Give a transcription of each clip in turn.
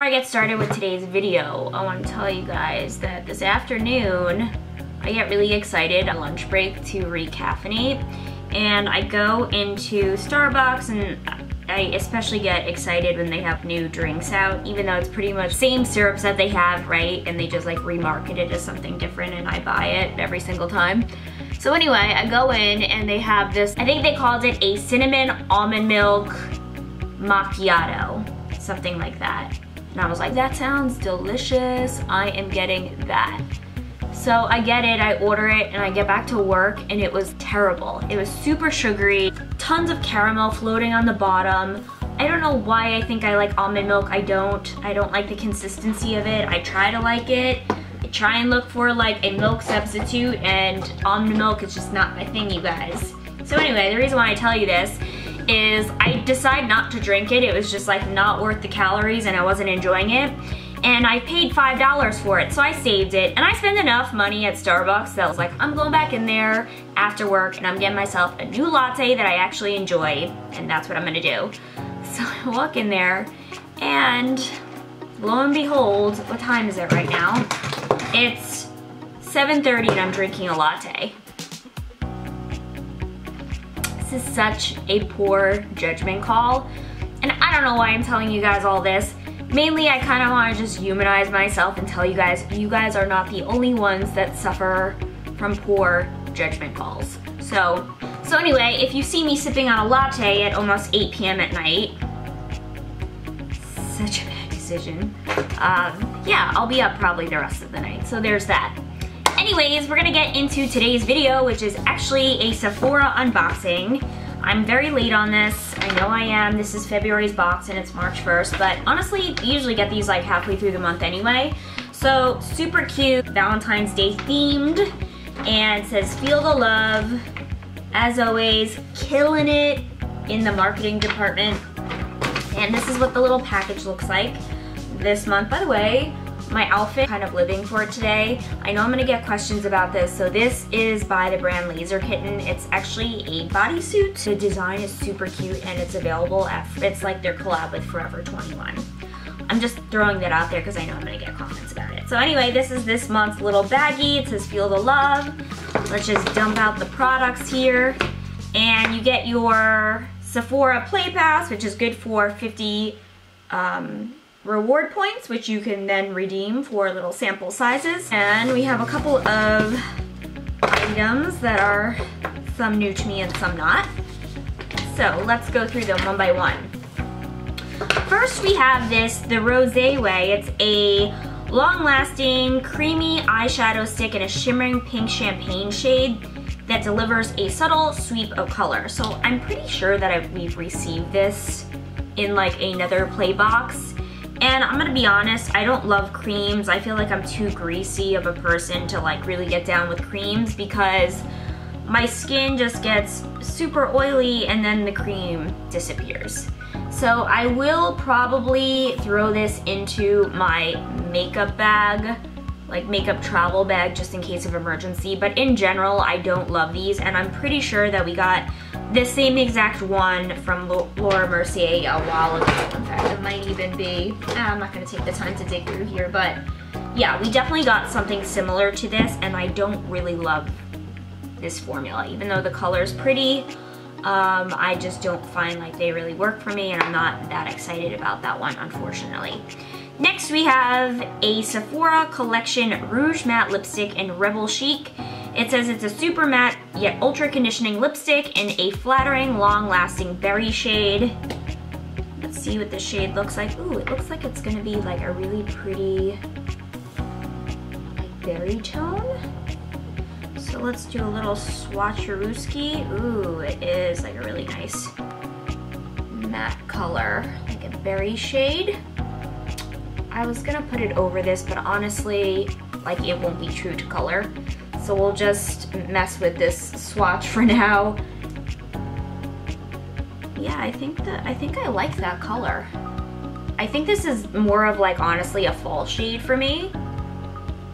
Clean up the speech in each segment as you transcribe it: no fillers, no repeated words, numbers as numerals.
Before I get started with today's video, I want to tell you guys that this afternoon I get really excited on lunch break to recaffeinate, and I go into Starbucks and I especially get excited when they have new drinks out, even though it's pretty much same syrups that they have, right? And they just like remarket it as something different and I buy it every single time. So anyway, I go in and they have this, I think they called it a cinnamon almond milk macchiato, something like that. And I was like, that sounds delicious. I am getting that. So I get it, I order it, and I get back to work and it was terrible. It was super sugary, tons of caramel floating on the bottom. I don't know why I think I like almond milk. I don't like the consistency of it. I try to like it. I try and look for like a milk substitute, and almond milk is just not my thing, you guys. So anyway, the reason why I tell you this is I decide not to drink it. It was just like not worth the calories and I wasn't enjoying it. And I paid $5 for it, so I saved it. And I spend enough money at Starbucks that I was like, I'm going back in there after work and I'm getting myself a new latte that I actually enjoy, and that's what I'm gonna do. So I walk in there and lo and behold, what time is it right now? It's 7:30 and I'm drinking a latte. This is such a poor judgment call, and I don't know why I'm telling you guys all this. Mainly, I kind of want to just humanize myself and tell you guys are not the only ones that suffer from poor judgment calls. So anyway, if you see me sipping on a latte at almost 8 p.m. at night, such a bad decision. Yeah, I'll be up probably the rest of the night, so there's that. Anyways, we're gonna get into today's video, which is actually a Sephora unboxing. I'm very late on this. I know I am. This is February's box and it's March 1st, but honestly, you usually get these like halfway through the month anyway. So super cute, Valentine's Day themed, and it says feel the love. As always, killing it in the marketing department. And this is what the little package looks like this month. By the way, my outfit, kind of living for it today. I know I'm gonna get questions about this. So this is by the brand Laser Kitten. It's actually a bodysuit. The design is super cute and it's available at, it's like their collab with Forever 21. I'm just throwing that out there because I know I'm gonna get comments about it. So anyway, this is this month's little baggie. It says feel the love. Let's just dump out the products here. And you get your Sephora Play Pass, which is good for 50 reward points, which you can then redeem for little sample sizes. And we have a couple of items that are some new to me and some not. So let's go through them one by one. First we have this, the Rosé Way. It's a long-lasting creamy eyeshadow stick in a shimmering pink champagne shade that delivers a subtle sweep of color. So I'm pretty sure that we've received this in like another play box. And I'm gonna be honest, I don't love creams. I feel like I'm too greasy of a person to like really get down with creams because my skin just gets super oily and then the cream disappears. So I will probably throw this into my makeup bag, like makeup travel bag, just in case of emergency. But in general, I don't love these, and I'm pretty sure that we got the same exact one from Laura Mercier a while ago. In fact, it might even be, I'm not gonna take the time to dig through here, but yeah, we definitely got something similar to this, and I don't really love this formula. Even though the color's pretty, I just don't find like they really work for me, and I'm not that excited about that one, unfortunately. Next we have a Sephora Collection Rouge Matte Lipstick in Rebel Chic. It says it's a super matte yet ultra conditioning lipstick in a flattering, long-lasting berry shade. Let's see what the shade looks like. Ooh, it looks like it's gonna be like a really pretty like berry tone. So let's do a little swatcherooski. Ooh, it is like a really nice matte color, like a berry shade. I was gonna put it over this, but honestly, like it won't be true to color. So we'll just mess with this swatch for now. Yeah, I think I like that color. I think this is more of like honestly a fall shade for me.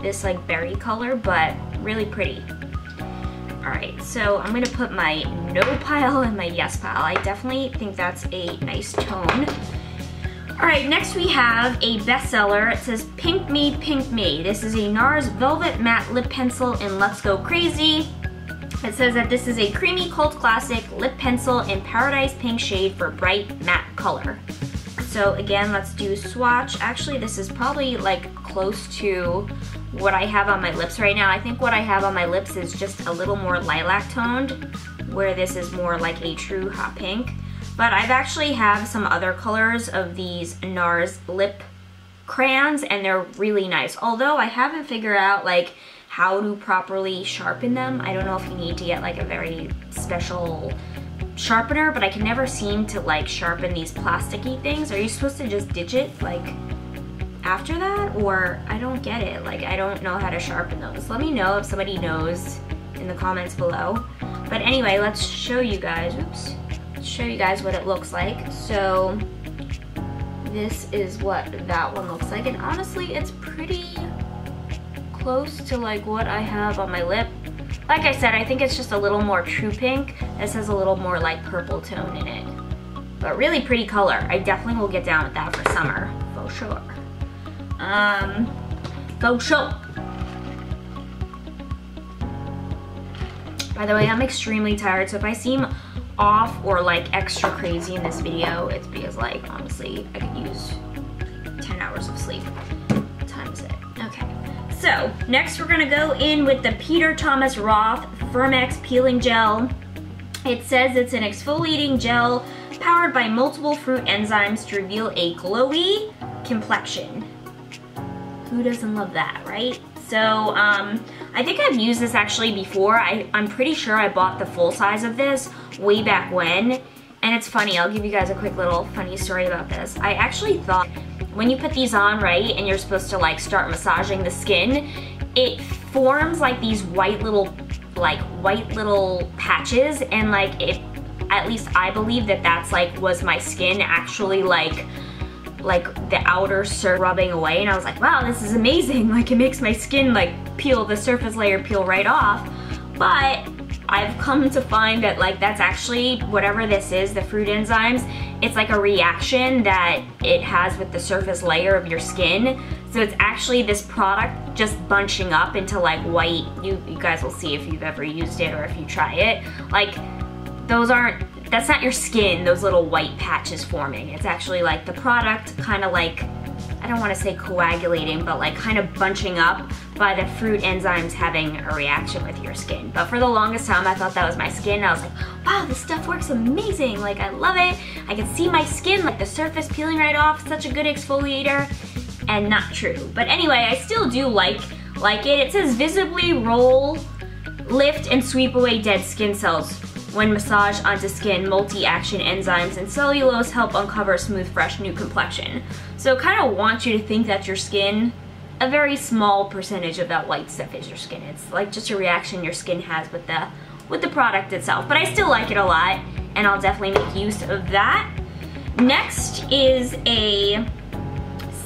This like berry color, but really pretty. All right, so I'm gonna put my no pile and my yes pile. I definitely think that's a nice tone. Alright, next we have a bestseller. It says Pink Me, Pink Me. This is a NARS Velvet Matte Lip Pencil in Let's Go Crazy. It says that this is a creamy cult classic lip pencil in Paradise Pink shade for bright matte color. So again, let's do a swatch. Actually, this is probably like close to what I have on my lips right now. I think what I have on my lips is just a little more lilac toned, where this is more like a true hot pink. But I've actually have some other colors of these NARS lip crayons, and they're really nice. Although I haven't figured out like how to properly sharpen them. I don't know if you need to get like a very special sharpener, but I can never seem to like sharpen these plasticky things. Are you supposed to just ditch it like after that? Or I don't get it. Like I don't know how to sharpen those. Let me know if somebody knows in the comments below. But anyway, let's show you guys. Oops. Let's show you guys what it looks like. So this is what that one looks like, and honestly it's pretty close to like what I have on my lip. Like I said, I think it's just a little more true pink. This has a little more like purple tone in it. But really pretty color. I definitely will get down with that for summer, for sure. For sure. By the way, I'm extremely tired, so if I seem off or like extra crazy in this video, it's because like honestly, I could use 10 hours of sleep. What time is it? Okay. So, next we're gonna go in with the Peter Thomas Roth Firmex Peeling Gel. It says it's an exfoliating gel powered by multiple fruit enzymes to reveal a glowy complexion. Who doesn't love that, right? So, I think I've used this actually before. I'm pretty sure I bought the full size of this way back when. And it's funny, I'll give you guys a quick little funny story about this. I actually thought when you put these on, right, and you're supposed to like start massaging the skin, it forms like these white little patches, and like it, at least I believe that that's like was my skin actually like the outer surface rubbing away, and I was like, wow, this is amazing. Like it makes my skin like peel, the surface layer peel right off. But I've come to find that like that's actually, whatever this is, the fruit enzymes, it's like a reaction that it has with the surface layer of your skin. So it's actually this product just bunching up into like white, you guys will see if you've ever used it or if you try it. Like that's not your skin, those little white patches forming. It's actually like the product kind of like, I don't want to say coagulating, but like kind of bunching up by the fruit enzymes having a reaction with your skin. But for the longest time, I thought that was my skin. I was like, wow, this stuff works amazing. Like, I love it. I can see my skin, like the surface peeling right off. Such a good exfoliator. And not true. But anyway, I still do like it. It says visibly roll, lift, and sweep away dead skin cells. When massaged onto skin, multi-action enzymes and cellulose help uncover a smooth, fresh, new complexion. So kind of want you to think that your skin, a very small percentage of that white stuff is your skin. It's like just a reaction your skin has with the product itself. But I still like it a lot, and I'll definitely make use of that. Next is a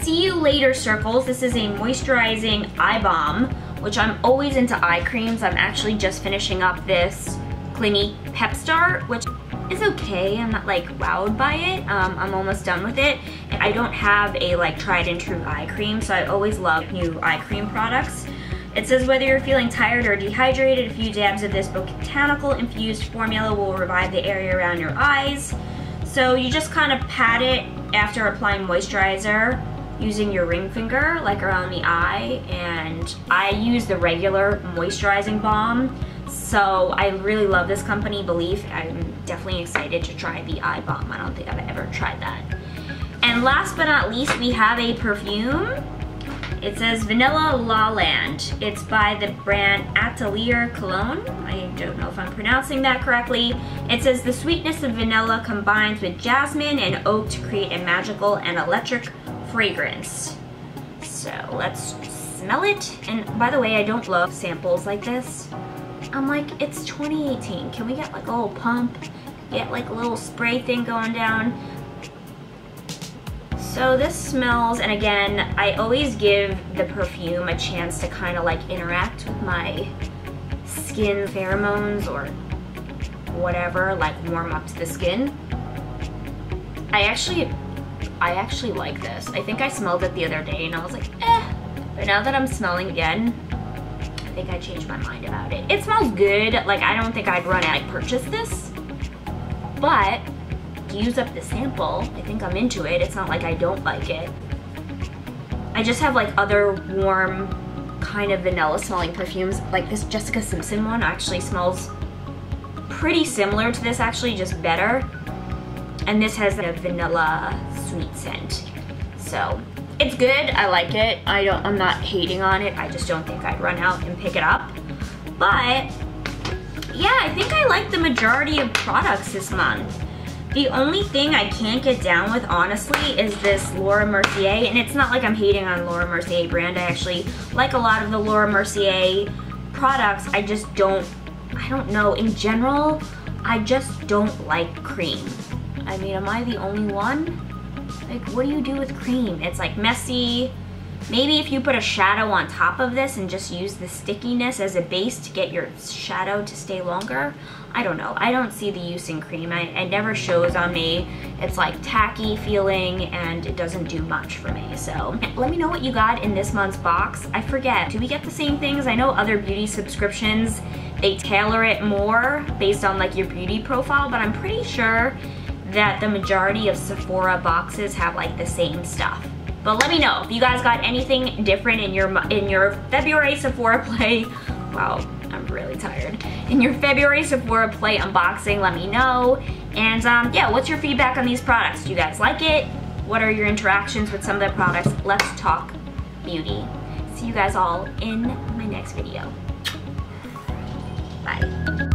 See You Later Circles. This is a moisturizing eye balm, which I'm always into eye creams. I'm actually just finishing up this Clinique Pep Start, which is okay. I'm not like wowed by it. I'm almost done with it. And I don't have a like tried and true eye cream, so I always love new eye cream products. It says whether you're feeling tired or dehydrated, a few dabs of this botanical infused formula will revive the area around your eyes. So you just kind of pat it after applying moisturizer using your ring finger, like around the eye, and I use the regular moisturizing balm. So I really love this company, Belief. I'm definitely excited to try the eye balm. I don't think I've ever tried that. And last but not least, we have a perfume. It says Vanilla La Land. It's by the brand Atelier Cologne. I don't know if I'm pronouncing that correctly. It says the sweetness of vanilla combines with jasmine and oak to create a magical and electric fragrance. So let's smell it. And by the way, I don't love samples like this. I'm like, it's 2018. Can we get like a little pump? Get like a little spray thing going down? So this smells, and again, I always give the perfume a chance to kind of like interact with my skin pheromones or whatever, like warm up to the skin. I actually I actually like this. I think I smelled it the other day and I was like, eh. But now that I'm smelling again, I think I changed my mind about it. It smells good. Like, I don't think I'd run out and purchase this. But to use up the sample, I think I'm into it. It's not like I don't like it. I just have like other warm kind of vanilla smelling perfumes. Like this Jessica Simpson one actually smells pretty similar to this, actually, just better. And this has a vanilla sweet scent. So it's good, I like it. I'm not hating on it. I just don't think I'd run out and pick it up. But yeah, I think I like the majority of products this month. The only thing I can't get down with, honestly, is this Laura Mercier. And it's not like I'm hating on Laura Mercier brand. I actually like a lot of the Laura Mercier products. I just don't, I don't know. In general, I just don't like cream. I mean, am I the only one? Like, what do you do with cream? It's like messy. Maybe if you put a shadow on top of this and just use the stickiness as a base to get your shadow to stay longer. I don't know. I don't see the use in cream. It never shows on me. It's like tacky feeling and it doesn't do much for me. So let me know what you got in this month's box. I forget, do we get the same things? I know other beauty subscriptions, they tailor it more based on like your beauty profile, but I'm pretty sure that the majority of Sephora boxes have like the same stuff. But let me know if you guys got anything different in your February Sephora play. Wow, I'm really tired. In your February Sephora play unboxing, let me know. And yeah, what's your feedback on these products? Do you guys like it? What are your interactions with some of the products? Let's talk beauty. See you guys all in my next video. Bye.